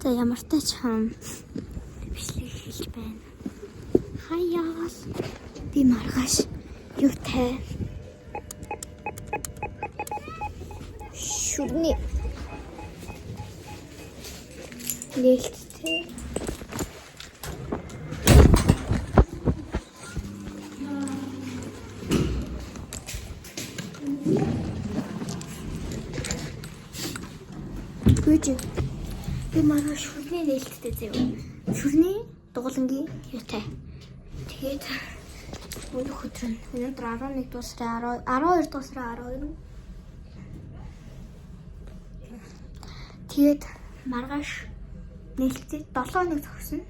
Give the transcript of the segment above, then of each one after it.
За ямар ч тач бичлэг хийж байна. Хаяа. Би маргааш юутай шүрний нээлттэй гүйж би маргааш шүрний нээлттэй заяа. Шүрний дугуулангийн юутай. Тэгээд өнөөх өдөр нь өнөөдөр 11 дугаар сарын 12 дугаар сарын 12. Тэгээд маргааш нээлттэй 7 хоног зогсно.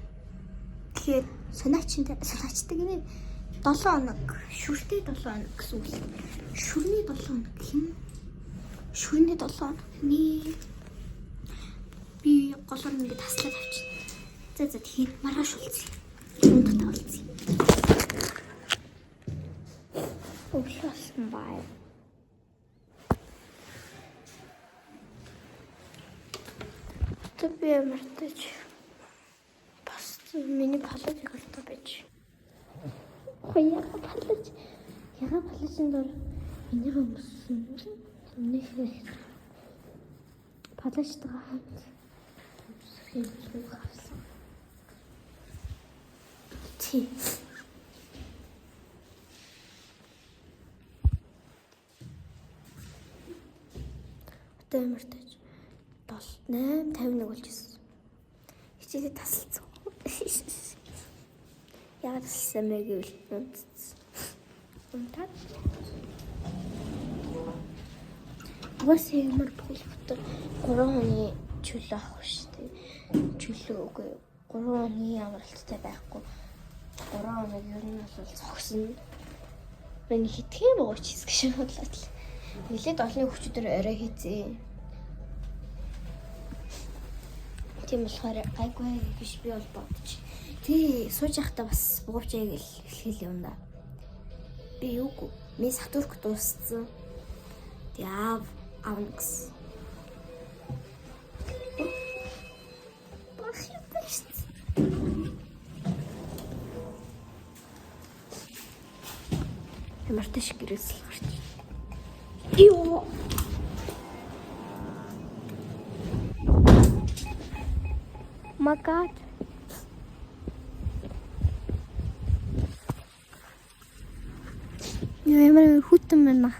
Тэгэхээр санаачтай гинэ 7 хоног, шүртэй 7 хоног гэсэн үг. Шүрний 7 хоног гэх юм. Шүрний 7 хоног. Би голоор ингээд таслаад авчихна. За тэгээд маргааш уулзъя. Өндөртөө уулзъя. Өвлөсөн бай. Би мартаж бас миний палаж ихэлтэй байж. Яга палажин дор энийг өмсөн. Нэг палажтайгаа хамт өмсөх авсан. Тий. Одоо мартаж 8:51 болж ирсэн. Хичээлээ тасалцсан. Яагаад тасалсан бэ гэвэл унтаад. Уус ямар бүхэлдээ 3 оны чөлөө авах шүү дээ. Чөлөө үгүй 3 оны амралттай байхгүй. 3 хоног ер нь бол цогсон. Миний хитгэн бууч хийсгэж шиг бодлоо. Нилээд олонний хүчээр орой хийцээ. Тийм болохоор гайгүй биш би бол бодчих. Тий сууж явахдаа бас буугчааг эхлэхэл юм да. Би юугүй. Ми сатурк дууссан. Тий авна гэсэн. Ямар ч шиг гэрээс л гарч. Йоо. My God. Ямар хүтэн байна.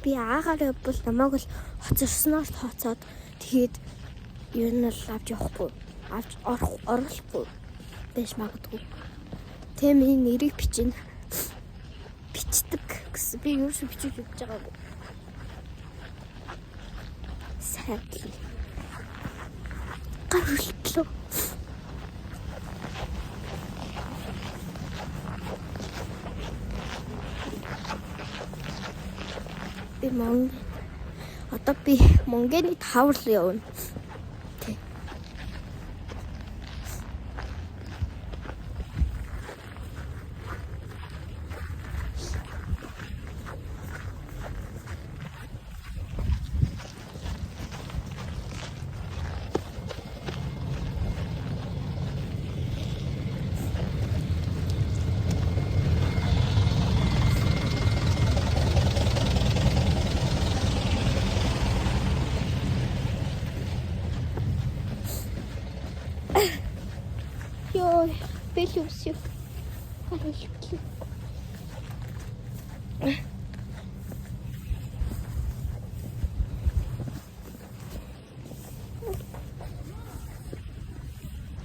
Би аагаар бол намайг л хоцорсноос тооцоод тэгээд ер нь л авч явахгүй. Авч оруулахгүй байж магадгүй. Тэ миний нэрийг бичнэ. Бичдэг гэсэн. Би юу ч бичиж өгч байгаагүй. Сайд. Гар хөлтлөө. Одоо би Монголын тавар явна. Тэ. Йой, бэлүүсю. Харалтлаа.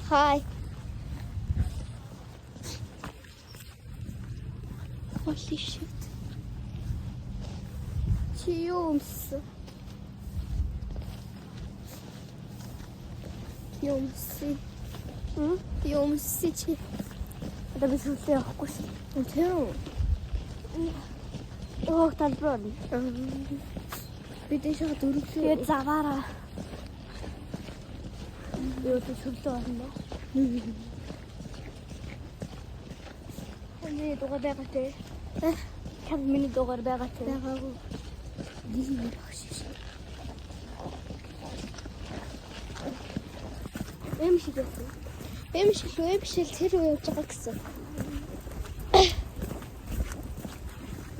Hi. Holy shit. Чиумс. Юмсич. Одоо би сүлээ явахгүй шүү. Тийм. Оо талбар. Би дэшээ дөрөвлөө. Би заваараа. Юу ч сүлээ байна. Миний дугаар байгаа те. Кам миний дугаар байгаа те. Байгаагүй. Нэг багш шээ. Эмшил тэр үе явж байгаа гэсэн.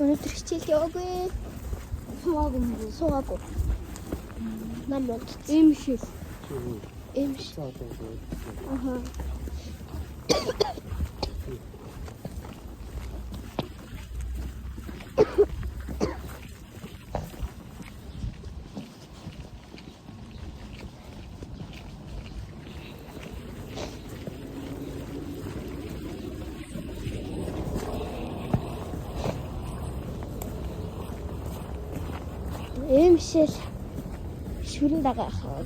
Өнөөдөр хичээл яваагүй. Суугаагүй. Нам мод. Эмшил. Аха. Эмшил шүрэн дагаа хаа.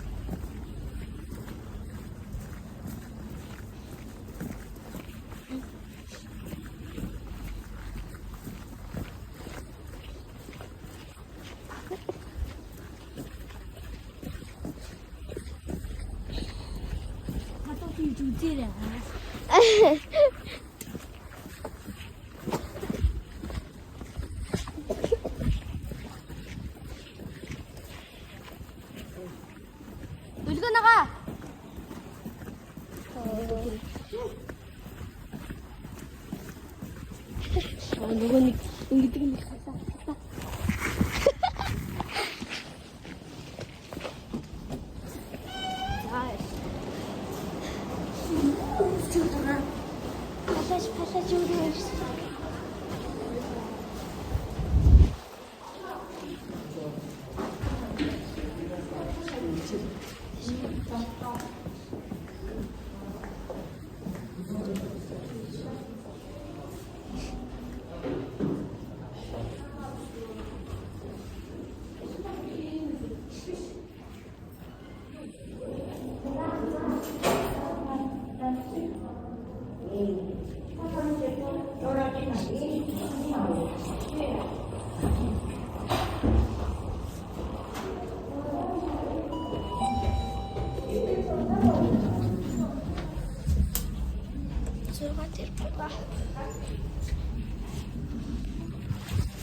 Хатуу зүзээрээ. Дүлгэнага. Нөгөө нэг ингэдэг юм хасаа. Пасаж үргэлж.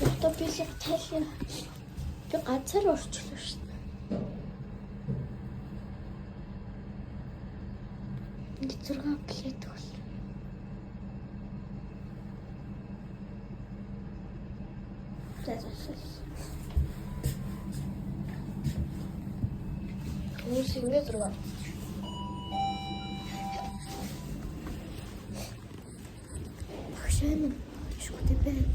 Одоо би л тайлын би газар орчлоо шүү дээ. Энд 6 плет бол. Хүмүүс ингэ зураг. Багшаа шүтээ байна.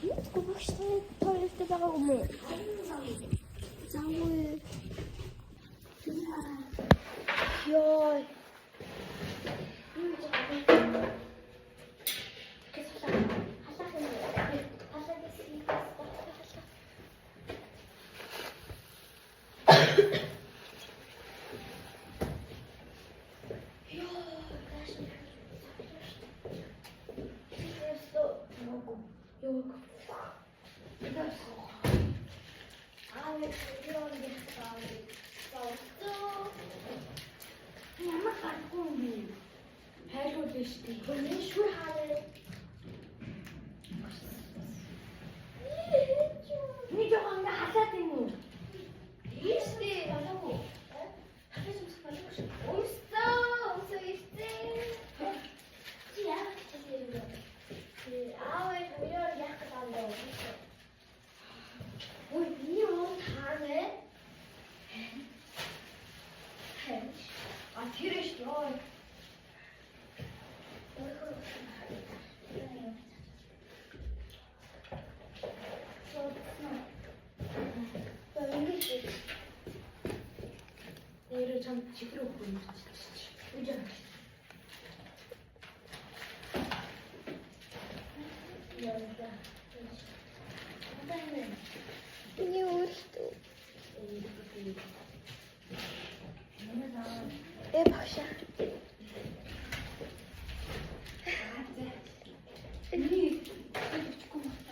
Хай.Sko багштай тойлогт байгаа юм уу? Зауи. Ёй. 참 지그럽고 진짜. Не урьдуу. Багшаа.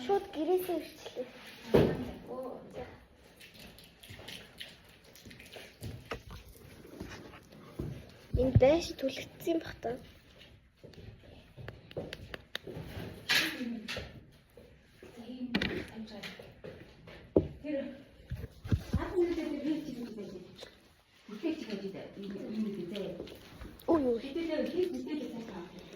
Шууд гэрээсээ ирчлээ. Энэ байш түлэгдсэн бах та. Ой ой. Гэтэл кейс үстэй цааш авах.